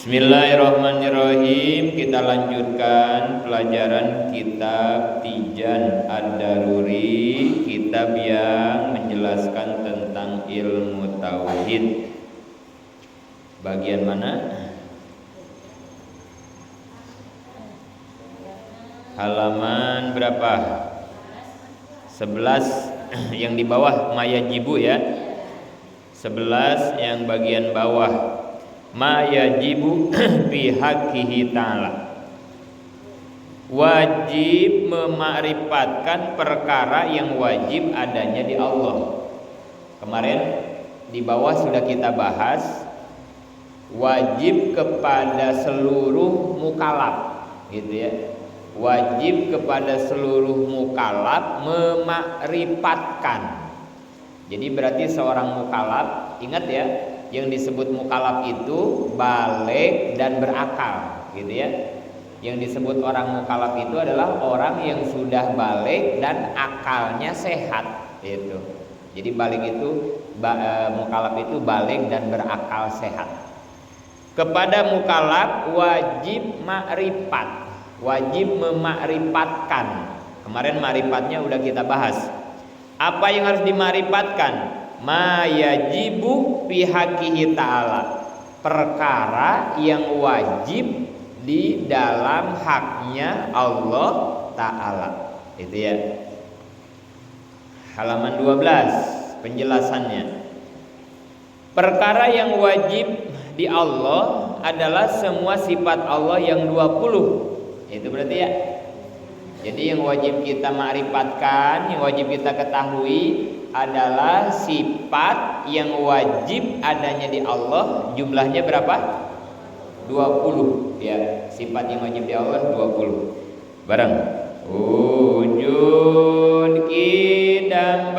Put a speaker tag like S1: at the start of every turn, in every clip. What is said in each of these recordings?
S1: Bismillahirrahmanirrahim. Kita lanjutkan pelajaran kitab Tijan Ad-Daruri, kitab yang menjelaskan tentang ilmu tauhid. Bagian mana? Halaman berapa? 11 yang di bawah mayajibu ya. 11 yang bagian bawah. Ma yajibu fi haqqihi ta'ala. Wajib memarifatkan perkara yang wajib adanya di Allah. Kemarin di bawah sudah kita bahas wajib kepada seluruh mukallaf, gitu ya. Wajib kepada seluruh mukallaf memarifatkan. Jadi berarti seorang mukallaf, ingat ya, yang disebut mukallaf itu baligh dan berakal, gitu ya. Yang disebut orang mukallaf itu adalah orang yang sudah baligh dan akalnya sehat, gitu. Jadi baligh itu mukallaf itu baligh dan berakal sehat. Kepada mukallaf wajib makrifat, wajib memakrifatkan. Kemarin makrifatnya udah kita bahas. Apa yang harus dimarifatkan? Ma yajibu fi haqqihi ta'ala, perkara yang wajib di dalam haknya Allah Ta'ala. Itu ya. Halaman 12 penjelasannya. Perkara yang wajib di Allah adalah semua sifat Allah yang 20. Itu berarti ya. Jadi yang wajib kita makrifatkan, yang wajib kita ketahui adalah sifat yang wajib adanya di Allah. Jumlahnya berapa? 20 ya. Sifat yang wajib di Allah 20. Bareng. Wujud kidam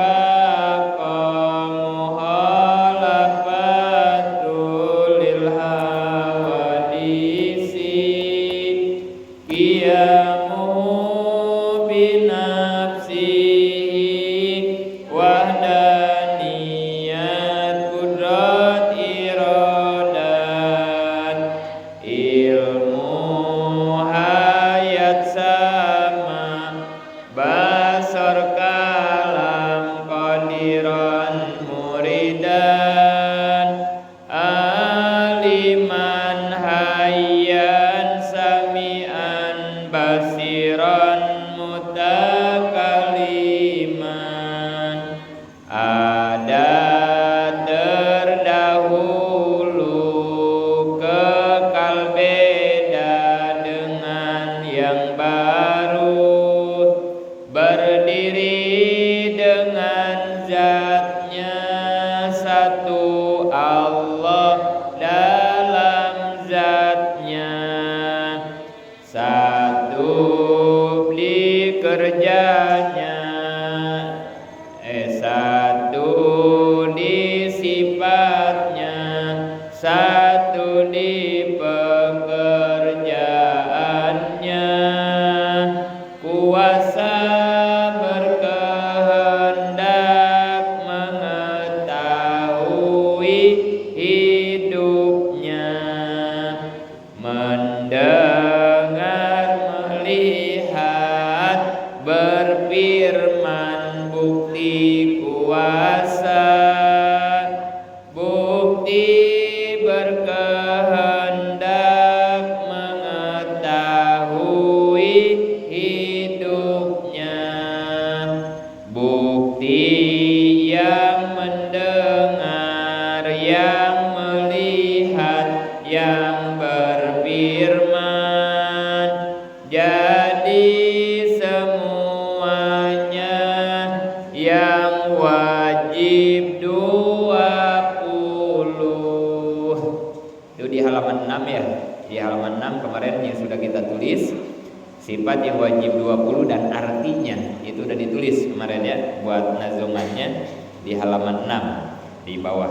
S1: sifat yang wajib 20 dan artinya itu udah ditulis kemarin ya, buat nazumannya di halaman 6 di bawah.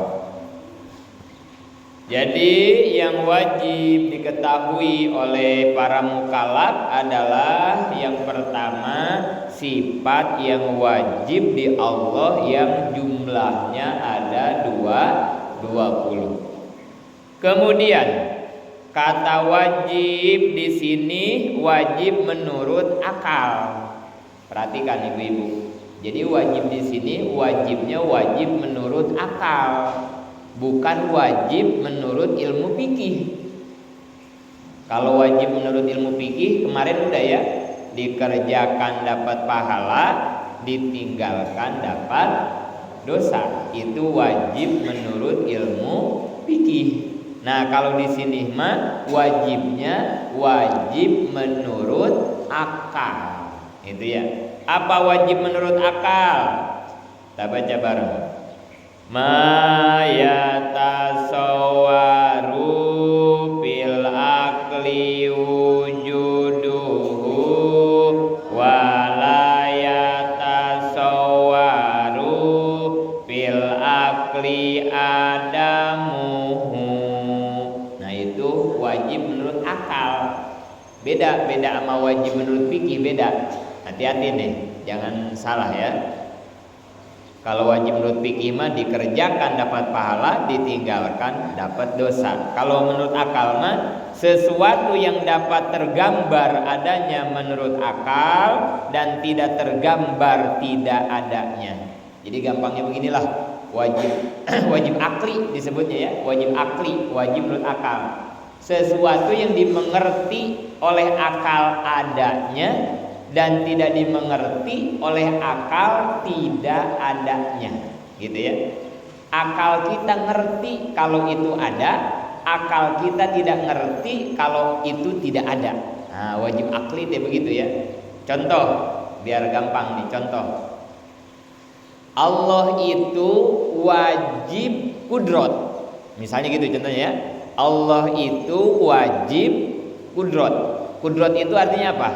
S1: Jadi yang wajib diketahui oleh para mukallaf adalah yang pertama sifat yang wajib di Allah yang jumlahnya ada 20. Kemudian Kata wajib di sini wajib menurut akal. Perhatikan ibu-ibu. Jadi wajib di sini wajibnya wajib menurut akal, bukan wajib menurut ilmu fikih. Kalau wajib menurut ilmu fikih kemarin udah ya, dikerjakan dapat pahala, ditinggalkan dapat dosa. Itu wajib menurut ilmu fikih. Nah, kalau di sini mah wajibnya wajib menurut akal. Itu ya. Apa wajib menurut akal? Kita baca bareng. Ma yatasawwaru fil aqli wujuduhu wa la yatasawwaru fil aqli adamuhu. Nah, itu wajib menurut akal. Beda sama wajib menurut fikih, beda. Hati-hati nih, jangan salah ya. Kalau wajib menurut fikih mah dikerjakan dapat pahala, ditinggalkan dapat dosa. Kalau menurut akal mah sesuatu yang dapat tergambar adanya menurut akal dan tidak tergambar tidak adanya. Jadi gampangnya beginilah, wajib akli disebutnya ya, wajib akli, wajib menurut akal. Sesuatu yang dimengerti oleh akal adanya dan tidak dimengerti oleh akal tidak adanya, gitu ya. Akal kita ngerti kalau itu ada, akal kita tidak ngerti kalau itu tidak ada. Nah, wajib akli deh begitu ya. Contoh, biar gampang nih contoh. Allah itu wajib kudrot. Misalnya gitu contohnya ya. Allah itu wajib kudrot. Kudrot itu artinya apa?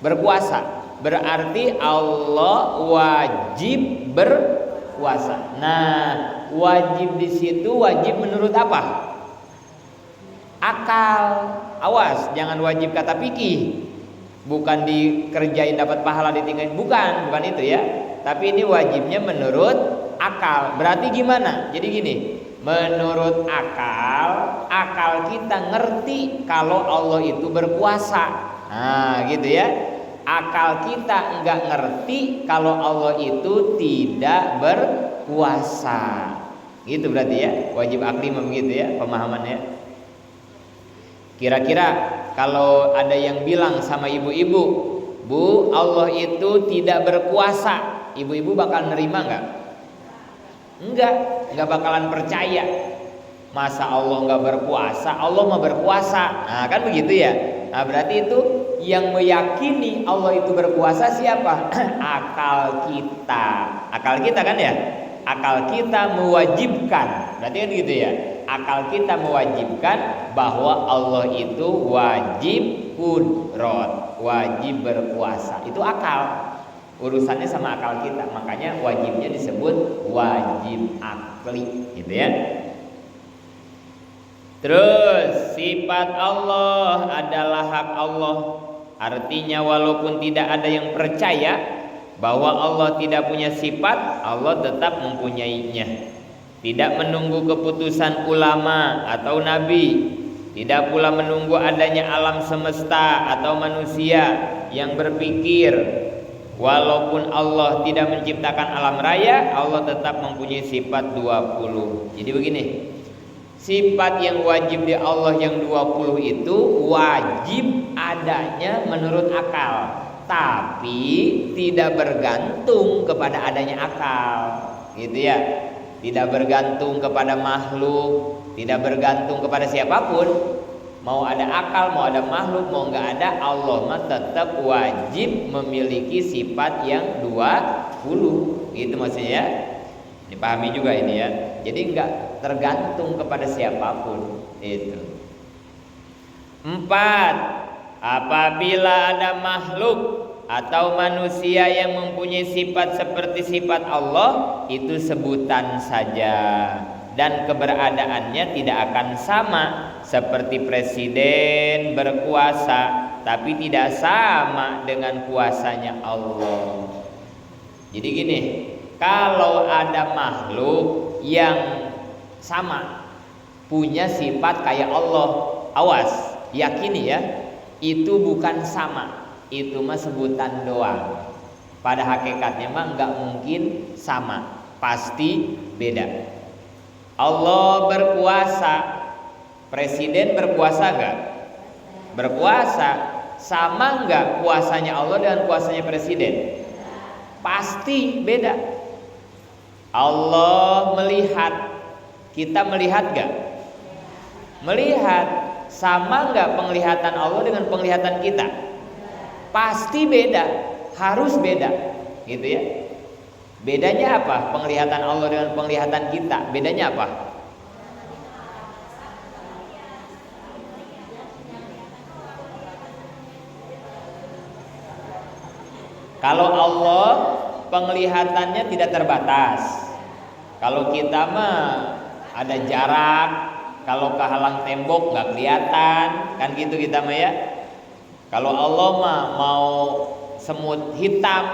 S1: Berkuasa. Berarti Allah wajib berkuasa. Nah, wajib di situ wajib menurut apa? Akal. Awas, jangan wajib kata fikih. Bukan dikerjain dapat pahala ditinggalin, bukan itu ya. Tapi ini wajibnya menurut akal. Berarti gimana? Jadi gini, menurut akal kita ngerti kalau Allah itu berkuasa. Nah, gitu ya. Akal kita enggak ngerti kalau Allah itu tidak berkuasa. Gitu berarti ya. Wajib akli begitu ya pemahamannya. Kira-kira kalau ada yang bilang sama ibu-ibu, Bu, Allah itu tidak berkuasa, ibu-ibu bakal nerima enggak? Enggak bakalan percaya. Masa Allah enggak berkuasa? Allah mah berkuasa. Nah, kan begitu ya. Nah, berarti itu yang meyakini Allah itu berkuasa siapa? Akal kita. Akal kita kan ya? Akal kita mewajibkan. Berarti kan gitu ya. Akal kita mewajibkan bahwa Allah itu wajib kudrot, wajib berkuasa. Itu akal. Urusannya sama akal kita. Makanya wajibnya disebut wajib akli, gitu ya. Terus sifat Allah adalah hak Allah. Artinya walaupun tidak ada yang percaya bahwa Allah tidak punya sifat, Allah tetap mempunyainya. Tidak menunggu keputusan ulama atau nabi, tidak pula menunggu adanya alam semesta atau manusia yang berpikir. Walaupun Allah tidak menciptakan alam raya, Allah tetap mempunyai sifat 20. Jadi begini, sifat yang wajib di Allah yang 20 itu wajib adanya menurut akal, tapi tidak bergantung kepada adanya akal, gitu ya. Tidak bergantung kepada makhluk, tidak bergantung kepada siapapun. Mau ada akal, mau ada makhluk, mau nggak ada, Allah mah tetap wajib memiliki sifat yang 20. Gitu maksudnya ya. Dipahami juga ini ya. Jadi nggak tergantung kepada siapapun. Itu. 4. Apabila ada makhluk atau manusia yang mempunyai sifat seperti sifat Allah, itu sebutan saja dan keberadaannya tidak akan sama. Seperti presiden berkuasa tapi tidak sama dengan kuasanya Allah. Jadi gini, kalau ada makhluk yang sama punya sifat kayak Allah, awas, yakini ya, itu bukan sama, itu mah sebutan doang. Pada hakikatnya mah nggak mungkin sama, pasti beda. Allah berkuasa, presiden berkuasa nggak? Berkuasa. Sama nggak kuasanya Allah dengan kuasanya presiden? Pasti beda. Allah melihat, kita melihat nggak? Melihat. Sama nggak penglihatan Allah dengan penglihatan kita? Pasti beda, harus beda, gitu ya. Bedanya apa? Penglihatan Allah dengan penglihatan kita, bedanya apa? Kalau Allah penglihatannya tidak terbatas. Kalau kita mah ada jarak, kalau kehalang tembok nggak kelihatan, kan gitu kita mah ya. Kalau Allah mah mau semut hitam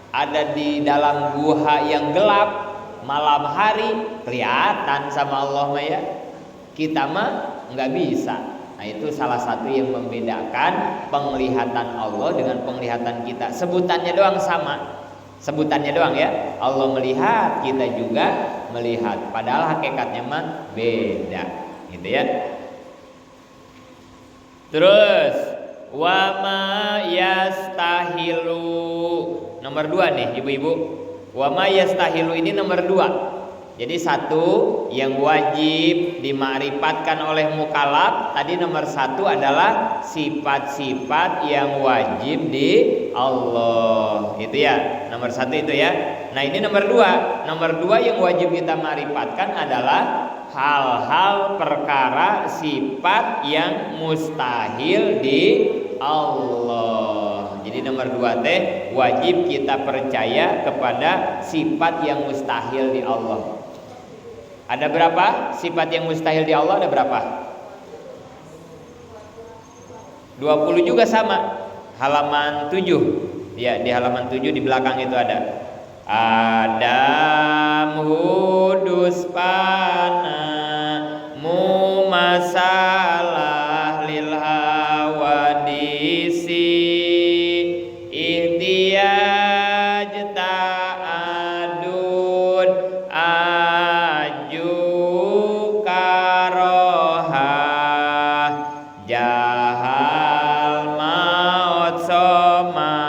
S1: ada di dalam gua yang gelap malam hari kelihatan sama Allah mah ya. Kita mah nggak bisa. Nah itu salah satu yang membedakan penglihatan Allah dengan penglihatan kita. Sebutannya doang sama, sebutannya doang ya. Allah melihat, kita juga melihat. Padahal hakikatnya mah beda, gitu ya. Terus wa ma yastahilu, nomor 2 nih ibu-ibu. Wa ma yastahilu ini nomor 2. Jadi satu yang wajib dimakrifatkan oleh mukallaf tadi, nomor 1 adalah sifat-sifat yang wajib di Allah. Itu ya, nomor 1 itu ya. Nah ini nomor 2. Nomor 2 yang wajib kita makrifatkan adalah hal-hal perkara sifat yang mustahil di Allah. Jadi nomor 2 teh wajib kita percaya kepada sifat yang mustahil di Allah. Ada berapa sifat yang mustahil di Allah? Ada berapa? 20 juga sama. Halaman 7. Ya, di halaman 7 di belakang itu ada. Adam hudus pana mumasalah lil hawadisi ihtiyaj ta'adud aju karoha jahal maut soma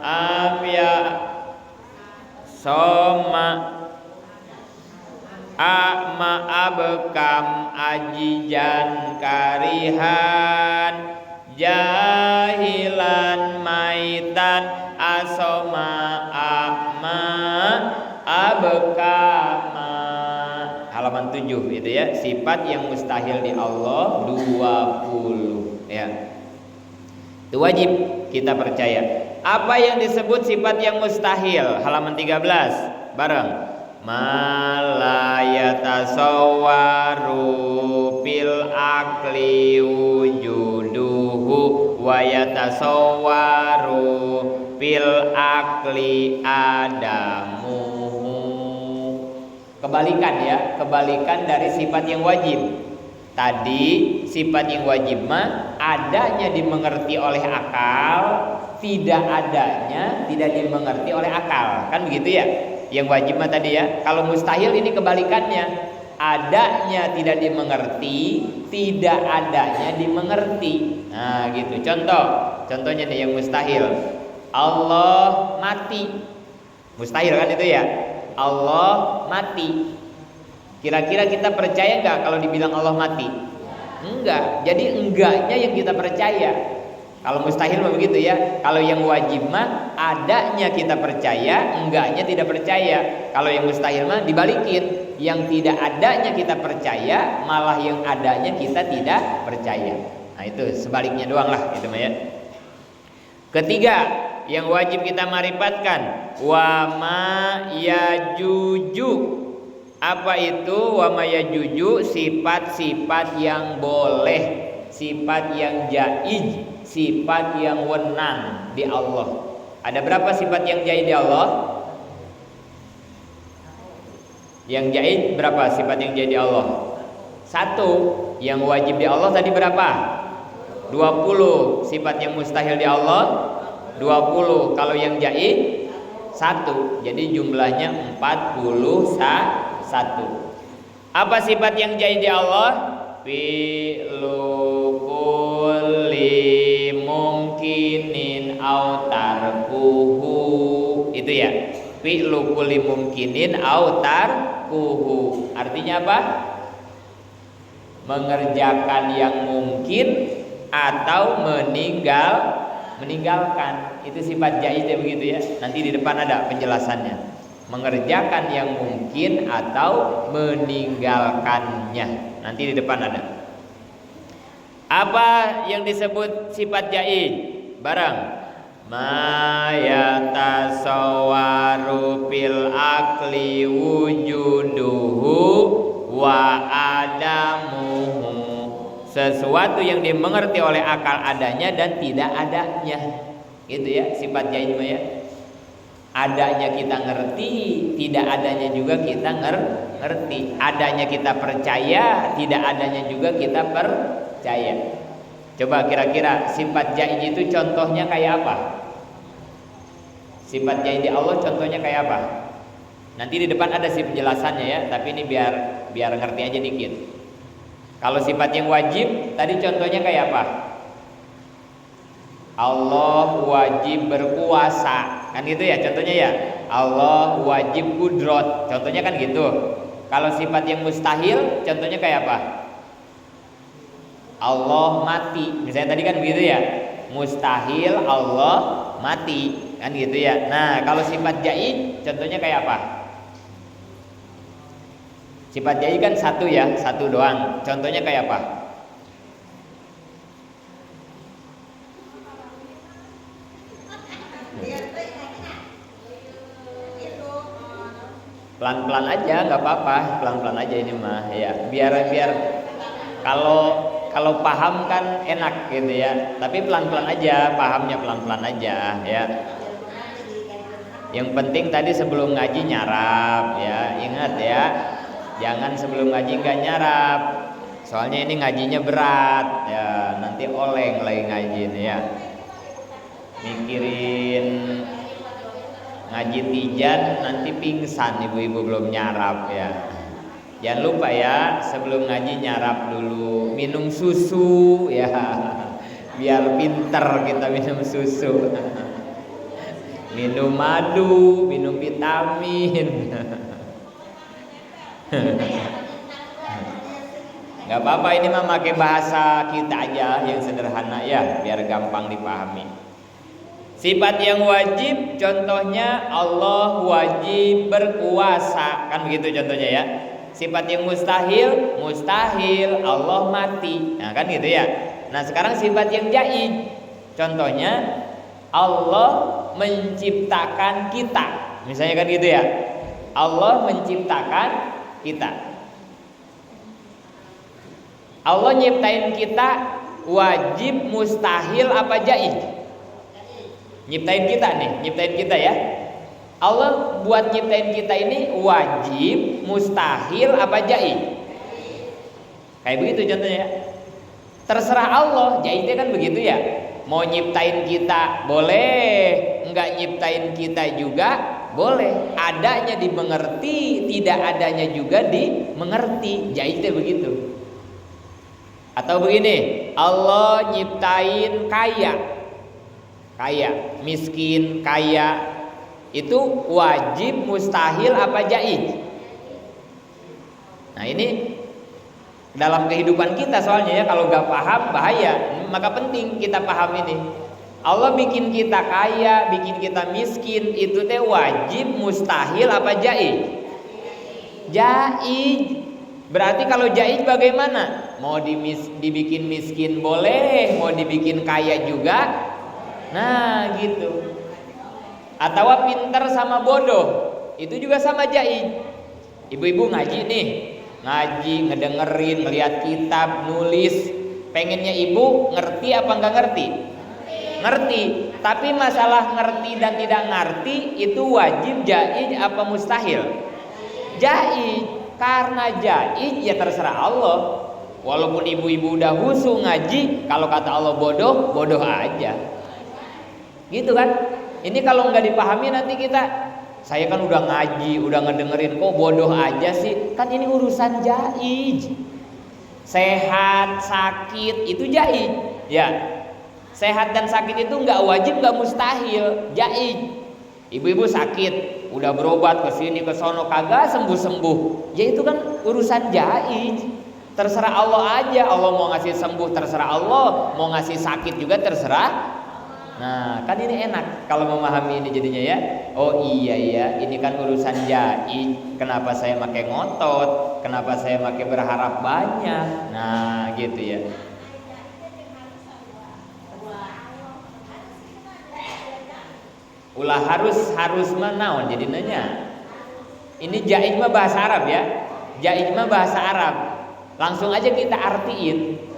S1: afya soma a'ma abkam ajijan karihan jahilan maitan asoma a'ma abkama. Halaman 7 itu ya, sifat yang mustahil di Allah 20 ya. Itu wajib kita percaya. Apa yang disebut sifat yang mustahil? Halaman 13 bareng. Malayatasawwaru fil akli wujuduhu wa yatasawwaru fil akli adamuhu. Kebalikan ya, kebalikan dari sifat yang wajib. Tadi sifat yang wajib mah adanya dimengerti oleh akal, tidak adanya tidak dimengerti oleh akal, kan begitu ya? Yang wajib mah tadi ya. Kalau mustahil ini kebalikannya, adanya tidak dimengerti, tidak adanya dimengerti. Nah gitu. Contohnya nih yang mustahil. Allah mati, mustahil kan itu ya? Allah mati. Kira-kira kita percaya nggak kalau dibilang Allah mati? Enggak. Jadi enggaknya yang kita percaya. Kalau mustahil mah begitu ya. Kalau yang wajib mah adanya kita percaya, enggaknya tidak percaya. Kalau yang mustahil mah dibalikin, yang tidak adanya kita percaya, malah yang adanya kita tidak percaya. Nah itu sebaliknya doang lah itu mah ya. Ketiga, yang wajib kita marifatkan, wa ma yajuju. Apa itu wa ma yajuju? Sifat-sifat yang boleh, sifat yang jaiz, sifat yang wenang di Allah. Ada berapa sifat yang jaiz di Allah? Yang jaiz berapa sifat yang jaiz di Allah? 1. Yang wajib di Allah tadi berapa? 20. Sifat yang mustahil di Allah 20. Kalau yang jaiz 1. Jadi jumlahnya 41. Apa sifat yang jaiz di Allah? Fi'lu kulli mumkinin au tarkuhu. Itu ya. Fi'lu kulli mumkinin au tarkuhu. Artinya apa? Mengerjakan yang mungkin atau meninggalkan. Itu sifat jaiz ya, begitu ya. Nanti di depan ada penjelasannya. Mengerjakan yang mungkin atau meninggalkannya. Nanti di depan ada. Apa yang disebut sifat jaiz? Barang ma yatasawwaru fil akli wujuduhu wa adamuhu. Sesuatu yang dimengerti oleh akal adanya dan tidak adanya. Gitu ya, sifat jaiz ya. Adanya kita ngerti, tidak adanya juga kita ngerti. Adanya kita percaya, tidak adanya juga kita percaya. Coba kira-kira sifat jaiz itu contohnya kayak apa? Sifat jaiz di Allah contohnya kayak apa? Nanti di depan ada sih penjelasannya ya, tapi ini biar ngerti aja dikit. Kalau sifat yang wajib tadi contohnya kayak apa? Allah wajib berkuasa, kan gitu ya contohnya ya. Allah wajib kudrot, contohnya kan gitu. Kalau sifat yang mustahil contohnya kayak apa? Allah mati, misalnya tadi kan begitu ya. Mustahil Allah mati, kan gitu ya. Nah kalau sifat jaiz contohnya kayak apa? Sifat jaiz kan satu ya, satu doang. Contohnya kayak apa? Pelan-pelan aja, nggak apa-apa, pelan-pelan aja ini mah ya. Biar kalau paham kan enak gitu ya. Tapi pelan-pelan aja, pahamnya pelan-pelan aja ya. Yang penting tadi sebelum ngaji nyarap ya, ingat ya. Jangan sebelum ngaji nggak nyarap. Soalnya ini ngajinya berat ya, nanti oleng lagi ngaji ini ya. Mikirin ngaji tijan nanti pingsan ibu-ibu belum nyarap ya. Jangan lupa ya sebelum ngaji nyarap dulu, minum susu ya. Biar pinter kita minum susu. Minum madu, minum vitamin. Gak apa-apa ini mah pakai bahasa kita aja yang sederhana ya, biar gampang dipahami. Sifat yang wajib contohnya Allah wajib berkuasa, kan begitu contohnya ya. Sifat yang mustahil, mustahil Allah mati, nah kan gitu ya. Nah sekarang sifat yang jaiz contohnya Allah menciptakan kita, misalnya kan gitu ya. Allah menciptakan kita. Allah nyiptain kita wajib, mustahil apa jaiz? Nyiptain kita ya. Allah buat nyiptain kita ini wajib, mustahil apa jaiz? Kayak begitu contohnya. Terserah Allah, jaiznya kan begitu ya. Mau nyiptain kita boleh, enggak nyiptain kita juga boleh. Adanya dimengerti, tidak adanya juga dimengerti. Jaiznya begitu. Atau begini, Allah nyiptain kaya, miskin, kaya, itu wajib, mustahil apa jaiz? Nah ini dalam kehidupan kita soalnya ya, kalau gak paham bahaya. Maka penting kita paham ini. Allah bikin kita kaya, bikin kita miskin, itu teh wajib, mustahil apa jaiz? Jaiz. Berarti kalau jaiz bagaimana? Mau dibikin miskin boleh, mau dibikin kaya juga. Nah gitu. Atau pinter sama bodoh, itu juga sama jaiz. Ibu-ibu ngaji nih, ngaji, ngedengerin, ngeliat kitab, nulis. Pengennya ibu ngerti apa nggak ngerti? Ngerti. Tapi masalah ngerti dan tidak ngerti itu wajib, jaiz apa mustahil? Jaiz. Karena jaiz ya terserah Allah. Walaupun ibu-ibu udah husu ngaji, kalau kata Allah bodoh, bodoh aja. Gitu kan? Ini kalau nggak dipahami nanti kita, saya kan udah ngaji, udah ngedengerin, kok bodoh aja sih? Kan ini urusan jaiz. Sehat, sakit itu jaiz, ya. Sehat dan sakit itu nggak wajib, nggak mustahil, jaiz. Ibu-ibu sakit, udah berobat ke sini ke sono kagak sembuh-sembuh, ya itu kan urusan jaiz. Terserah Allah aja, Allah mau ngasih sembuh terserah Allah, mau ngasih sakit juga terserah. Nah kan ini enak kalau memahami ini jadinya ya. Oh iya ya, ini kan urusan jaiz. Kenapa saya pakai ngotot? Kenapa saya pakai berharap banyak? Nah gitu ya. Ulah harus menaon jadi nanya. Ini jaiz mah bahasa Arab ya. Jaiz mah bahasa Arab. Langsung aja kita artiin.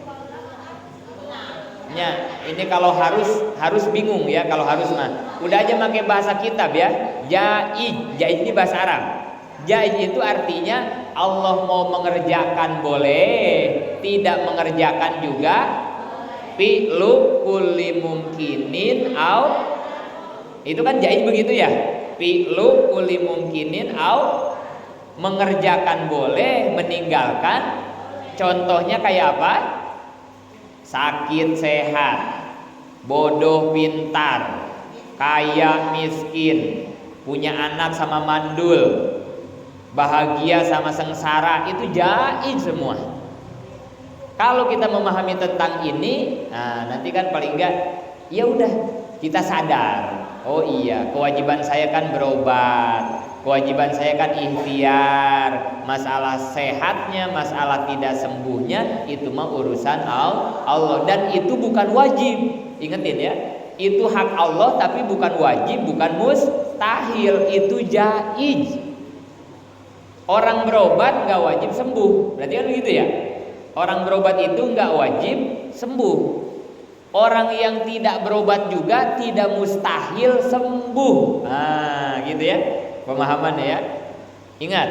S1: Ya, ini kalau harus bingung ya kalau harus mah. Udah aja pakai bahasa kitab ya. Jaiz, jaiz ini bahasa Arab. Jaiz itu artinya Allah mau mengerjakan boleh, tidak mengerjakan juga. Fi'lu kulli mumkinin au, itu kan jaiz begitu ya. Fi'lu kulli mumkinin au, mengerjakan boleh, meninggalkan. Contohnya kayak apa? Sakit sehat, bodoh pintar, kaya miskin, punya anak sama mandul, bahagia sama sengsara, itu jaiz semua. Kalau kita memahami tentang ini, nah nanti kan paling enggak ya udah kita sadar. Oh iya, kewajiban saya kan berobat, kewajiban saya kan ikhtiar. Masalah sehatnya, masalah tidak sembuhnya itu mah urusan Allah, dan itu bukan wajib. Ingetin ya, itu hak Allah tapi bukan wajib, bukan mustahil, itu jaiz. Orang berobat nggak wajib sembuh, berarti kan begitu ya. Orang berobat itu nggak wajib sembuh. Orang yang tidak berobat juga tidak mustahil sembuh. Nah, gitu ya pemahamannya ya. Ingat,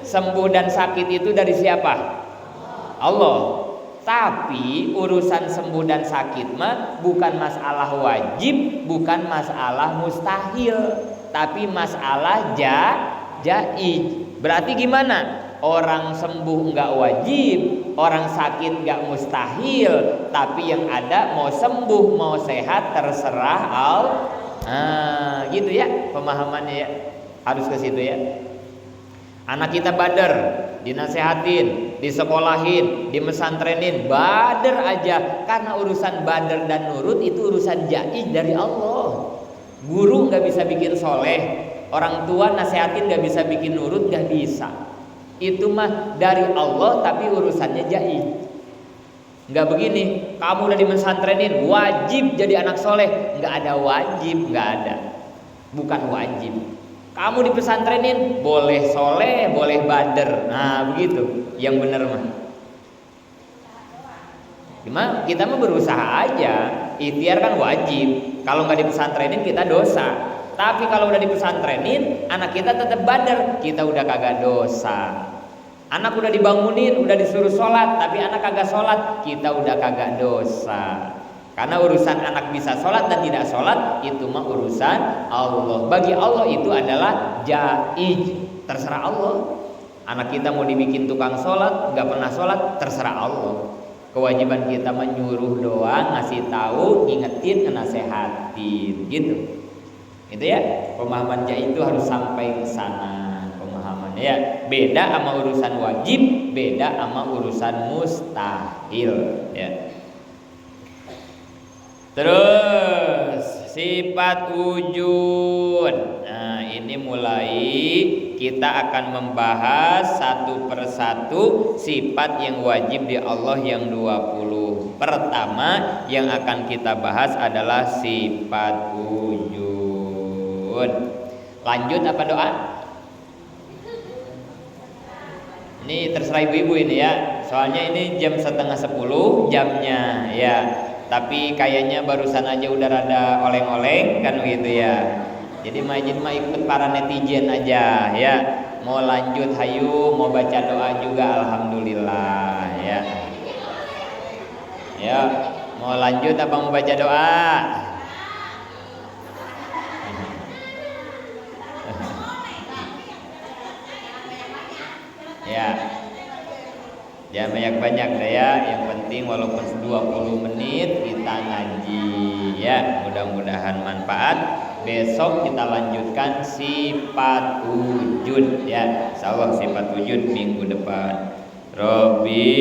S1: sembuh dan sakit itu dari siapa? Allah. Tapi urusan sembuh dan sakit mah bukan masalah wajib, bukan masalah mustahil, tapi masalah jaiz. Berarti gimana? Orang sembuh nggak wajib, orang sakit nggak mustahil, tapi yang ada mau sembuh mau sehat terserah Allah. Nah, gitu ya pemahamannya ya. Harus ke situ ya. Anak kita bader, dinasehatin, disekolahin, dimesantrenin, bader aja. Karena urusan bader dan nurut itu urusan jaiz dari Allah. Guru nggak bisa bikin soleh, orang tua nasehatin nggak bisa bikin nurut, nggak bisa. Itu mah dari Allah tapi urusannya jaiz. Nggak begini, kamu udah dimesantrenin wajib jadi anak soleh. Nggak ada wajib, nggak ada, bukan wajib. Kamu dipesantrenin boleh soleh, boleh bader. Nah begitu yang benar mah. Gimana? Kita mah berusaha aja. Ikhtiar kan wajib. Kalau nggak dipesantrenin kita dosa. Tapi kalau udah dipesantrenin, anak kita tetap bader, kita udah kagak dosa. Anak udah dibangunin, udah disuruh sholat, tapi anak kagak sholat, kita udah kagak dosa. Karena urusan anak bisa sholat dan tidak sholat itu mah urusan Allah. Bagi Allah itu adalah jaiz, terserah Allah. Anak kita mau dibikin tukang sholat, nggak pernah sholat, terserah Allah. Kewajiban kita menyuruh doang, ngasih tahu, ingetin, nasehatin, gitu. Itu ya, pemahaman jaiz itu harus sampai ke sana pemahaman ya. Beda sama urusan wajib, beda sama urusan mustahil ya. Terus sifat wujud. Nah, ini mulai kita akan membahas satu persatu sifat yang wajib di Allah yang 20. Pertama yang akan kita bahas adalah sifat wujud. Lanjut apa doa? Ini terserah ibu-ibu ini ya. Soalnya ini jam 9:30 jamnya ya. Tapi kayaknya barusan aja udah rada oleng-oleng kan begitu ya. Jadi majid mah ikut para netizen aja ya. Mau lanjut hayu, mau baca doa juga alhamdulillah ya. Ya, mau lanjut apa mau baca doa? Ya. Jangan banyak-banyak deh ya. Yang penting walaupun 20 menit kita ngaji ya. Mudah-mudahan manfaat. Besok kita lanjutkan sifat wujud ya. Insyaallah sifat wujud minggu depan. Robbi